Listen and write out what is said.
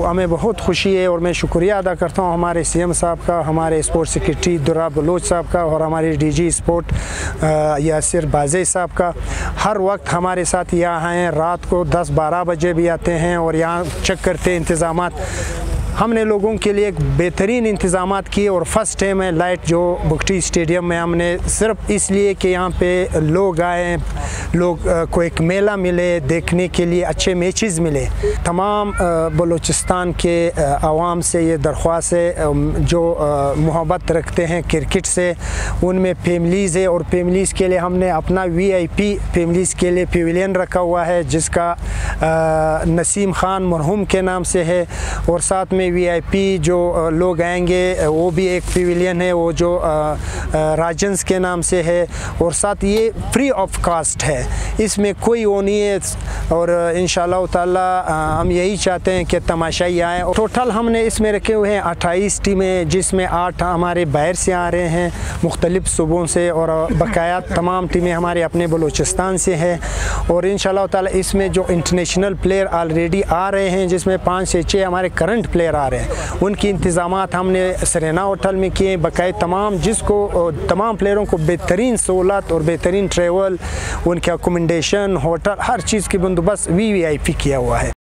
हमें बहुत खुशी है और मैं शुक्रिया अदा करता हूँ हमारे सीएम साहब का, हमारे स्पोर्ट्स सेक्रेटरी दुर्रा बलोच साहब का और हमारे डीजी स्पोर्ट यासिर बाज़े साहब का। हर वक्त हमारे साथ यहाँ हैं, रात को 10-12 बजे भी आते हैं और यहाँ चेक करते हैं इंतज़ामात। हमने लोगों के लिए एक बेहतरीन इंतज़ामात किए और फर्स्ट टाइम है लाइट जो बुगटी स्टेडियम में हमने सिर्फ इसलिए कि यहाँ पे लोग आए, लोग को एक मेला मिले, देखने के लिए अच्छे मैचेस मिले। तमाम बलूचिस्तान के आवाम से ये दरख्वास्त है जो मोहब्बत रखते हैं क्रिकेट से, उनमें फैमिलीज़ है और फैमिलीज़ के लिए हमने अपना VIP फैमिलीज़ के लिए पेविलियन रखा हुआ है जिसका नसीम खान मरहूम के नाम से है और साथ में VIP जो लोग आएंगे वो भी एक पेविलियन है वो जो राजन्स के नाम से है और साथ ये फ्री ऑफ कास्ट है, इसमें कोई वो नहीं है और इंशाअल्लाह ताला हम यही चाहते हैं कि तमाशाई आए। टोटल हमने इसमें रखे हुए हैं 28 टीमें जिसमें 8 हमारे बाहर से आ रहे हैं मुख्तलिफ़ सूबों से और बकाया तमाम टीमें हमारे अपने बलूचिस्तान से हैं और इंशाअल्लाह ताला इसमें जो इंटरनेशनल प्लेयर ऑलरेडी आ रहे हैं जिसमें 5 से 6 हमारे करंट प्लेयर आ रहे हैं, उनकी इंतज़ामात हमने सरेना होटल में किए बकाए तमाम प्लेयरों को बेहतरीन सहूलत और बेहतरीन ट्रेवल, उनके अकोमोडेशन, होटल, हर चीज़ की बंदोबस्त VIP किया हुआ है।